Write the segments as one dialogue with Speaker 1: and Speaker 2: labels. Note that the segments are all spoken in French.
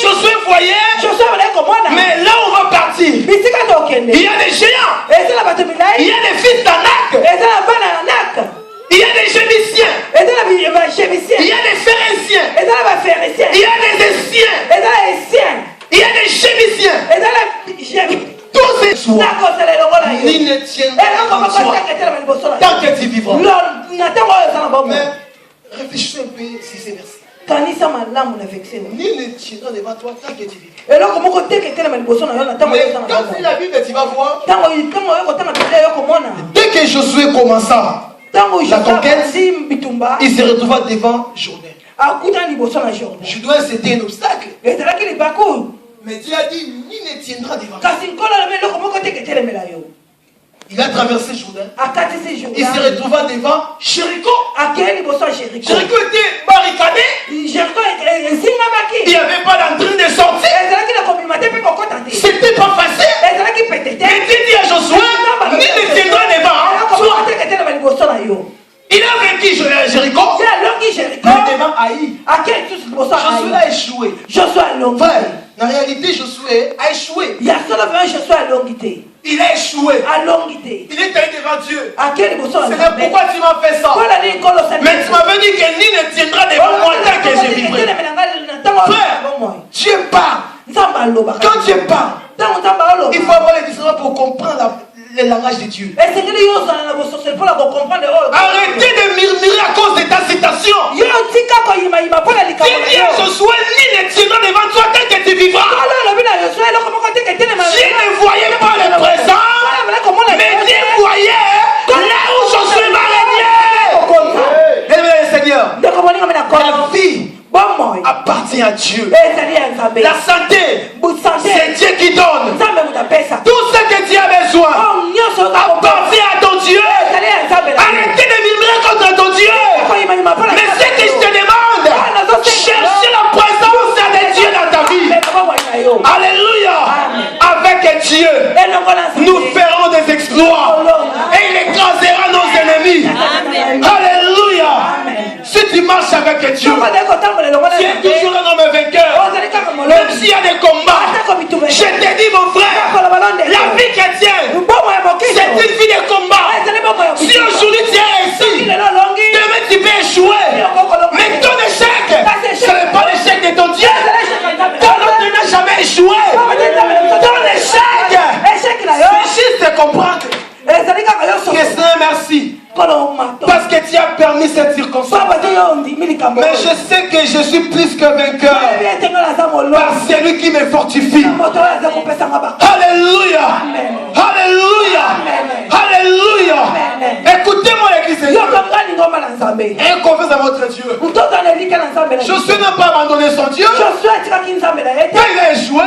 Speaker 1: Josué voyait, mais là on va partir. Il y a des géants, il y a des fils d'Anak, il y a des Jébusiens, il y a des Phérésiens, il y a des Essiens, il y a des Jébusiens. Tous ces soirs, ni ne tiendra devant toi tant que tu vivras. Mais réfléchissez un peu si c'est versé. Ni ne tiendra devant toi tant que tu vivras. Mais quand tu lis la Bible, tu vas voir. Dès que Josué commença la conquête, il se retrouva devant Jourdain. Jourdain, c'était un obstacle. Mais Dieu a dit, ni ne tiendra devant toi. Il a traversé Jourdain. Il se retrouva devant Jéricho. Jéricho était barricadé. Il n'y avait pas d'entrée de sortie. C'était pas facile. Mais Dieu dit à Josué, ni ne tiendra devant toi. Il a vaincu Jéricho. Mais devant Haï, Josué a échoué. Frère, en réalité, Josué a échoué. Il a échoué. Il est allé devant Dieu. C'est pourquoi tu m'as fait ça. Mais tu m'avais dit que ni ne tiendra devant moi tant que je vivrai. Frère, Dieu parle. Quand Dieu parle, il faut avoir les discernements pour comprendre le langage de Dieu. Arrêtez de murmurer à cause de ta citation. Dieu dit à Josué, ni ne tiendra devant toi tant que tu vivras. Dieu ne voyait pas le présent, mais Dieu voyait là où Josué va régner. Bien, Seigneur, la vie appartient à Dieu. La santé, c'est Dieu qui donne. Tout ce que tu as besoin appartient à ton Dieu. Arrêtez de murmurer contre ton Dieu. Mais ce que je te demande, cherchez la présence de Dieu dans ta vie. Alléluia. Avec Dieu, nous ferons des exploits et il écrasera nos ennemis. Alléluia. Si tu marches avec Dieu, tu es toujours un homme vainqueur. Même s'il y a des combats, je te dis mon frère, la vie chrétienne, c'est une vie de combat. Si aujourd'hui tu es ici, demain tu peux échouer. Mais ton échec, ce n'est pas l'échec de ton Dieu. Ton autre n'a jamais échoué. Ton échec, c'est juste de comprendre que Seigneur, merci. Parce que tu as permis cette circonstance. Mais je sais que je suis plus que vainqueur par celui qui me fortifie. Alléluia. Alléluia. Alléluia. Écoutez-moi l'église. Et confiance à votre Dieu. Josué n'a pas abandonné son Dieu. Quand il a échoué,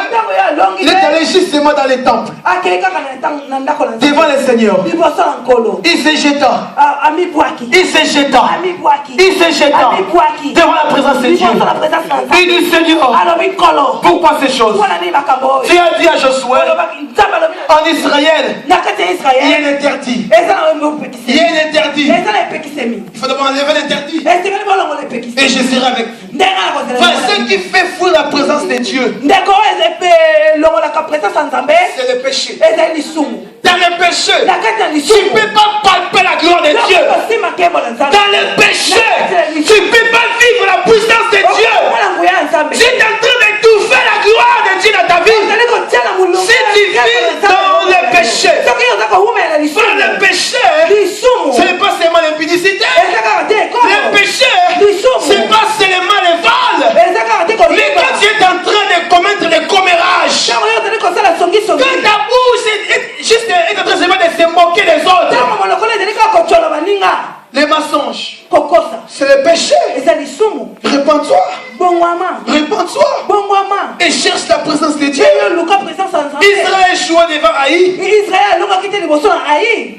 Speaker 1: il est allé justement dans les temples devant le Seigneur. Il se jeta. Il se jeta. Il se jeta devant la présence de Dieu. Il dit Seigneur, pourquoi ces choses? Tu as dit à Josué, en Israël, il y a un interdit. Il y a un interdit. Il faut d'abord enlever l'interdit. Et je serai avec vous. Ce qui fait fuir la présence de Dieu, c'est le péché. Dans le péché, tu ne peux pas palper la gloire de Dieu. Dans le péché, tu ne peux pas vivre la puissance de Dieu. Tu es en train d'étouffer la gloire de Dieu dans ta vie. Si tu vis dans le péché, dans le péché, ce n'est pas seulement l'impudicité. Le péché, ce n'est pas seulement le vol. Mais quand tu es en train de commettre des commérages, quand ta bouche est juste en train de se moquer des autres, les mensonges, c'est le péché. Répands-toi. Répands-toi. Et cherche la présence de Dieu. Israël échoué devant Haï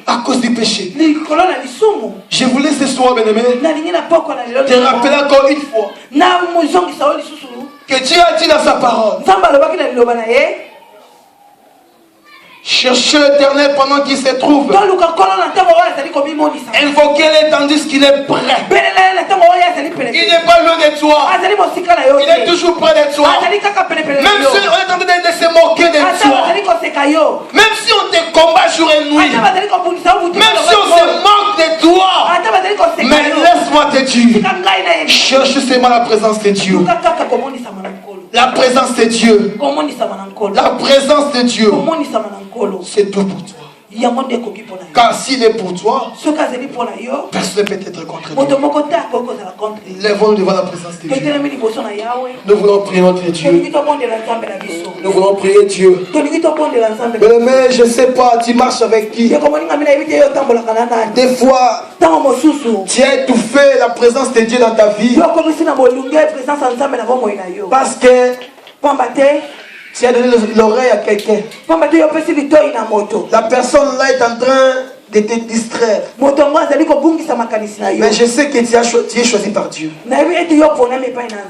Speaker 1: à cause du péché. Je vous laisse ce soir, bien-aimé, te rappeler encore une fois que Dieu a dit dans sa parole, Cherchez l'Éternel pendant qu'il se trouve. Invoquez-le tandis qu'il est prêt. Il n'est pas loin de toi. Il est toujours près de toi. Même si on est en train de se moquer de toi. Même si on te combat jour et nuit. Même si on se moque de toi. Mais laisse-moi te dire. Cherche seulement la présence de Dieu. La présence de Dieu. La présence de Dieu. C'est tout pour toi. Car s'il est pour toi, personne ne peut être contre toi. Lèvons-nous devant la présence de Dieu. Nous voulons prier notre Dieu. Nous voulons prier Dieu. Mais je ne sais pas, tu marches avec qui? Des fois, tu as étouffé la présence de Dieu dans ta vie. Parce que tu as donné l'oreille à quelqu'un. La personne là est en train de te distraire. Mais je sais que tu es choisi par Dieu.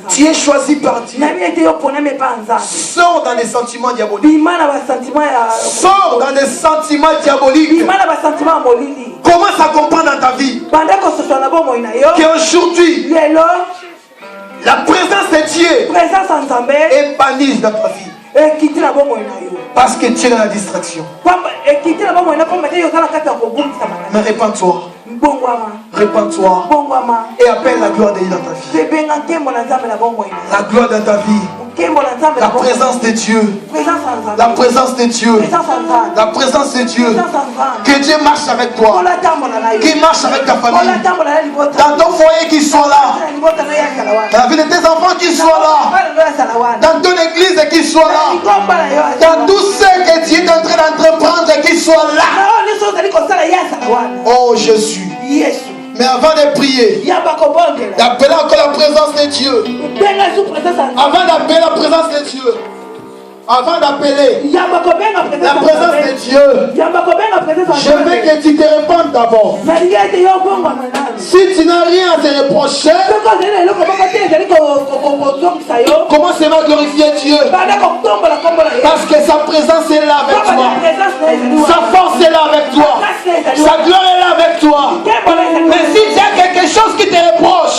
Speaker 1: Tu es choisi par Dieu. Sors dans des sentiments diaboliques. Sors dans des sentiments diaboliques. Commence à comprendre dans ta vie qu'aujourd'hui, la présence de Dieu est bannie dans ta vie. Parce que tu es dans la distraction. Mais répands-toi. Répands-toi. Et appelle la gloire de Dieu dans ta vie. La gloire dans ta vie. La présence de Dieu. La présence de Dieu. La présence de Dieu. Que Dieu marche avec toi. Qu'il marche avec ta famille. Dans ton foyer, qu'il soit là. Dans la vie de tes enfants, qu'il soit là. Dans ton église, qu'il soit là. Dans tout ce que Dieu est en train d'entreprendre, qu'il soit là. Oh Jésus. Mais avant de prier, d'appeler encore la présence de Dieu. Avant d'appeler la présence de Dieu. Avant d'appeler la présence de Dieu, je veux que tu te répandes d'abord. Si tu n'as rien à te reprocher, commence à glorifier Dieu. Parce que sa présence est là avec toi. Sa force est là avec toi. Sa gloire est là avec toi. Mais si tu as quelque chose qui te reproche,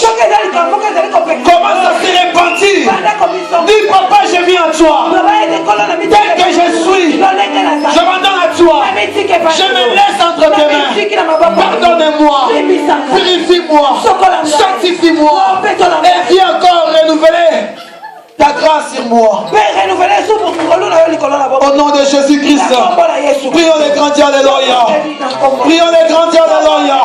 Speaker 1: commence à se repentir. Dis papa, je viens à toi. Tel que je suis, je m'en donne à toi. Je me laisse entre tes mains. Pardonne-moi, purifie-moi, sanctifie-moi et viens encore renouveler ta grâce sur moi. Au nom de Jésus-Christ, prions les grands dieux, alléluia. Prions les grands dieux, alléluia.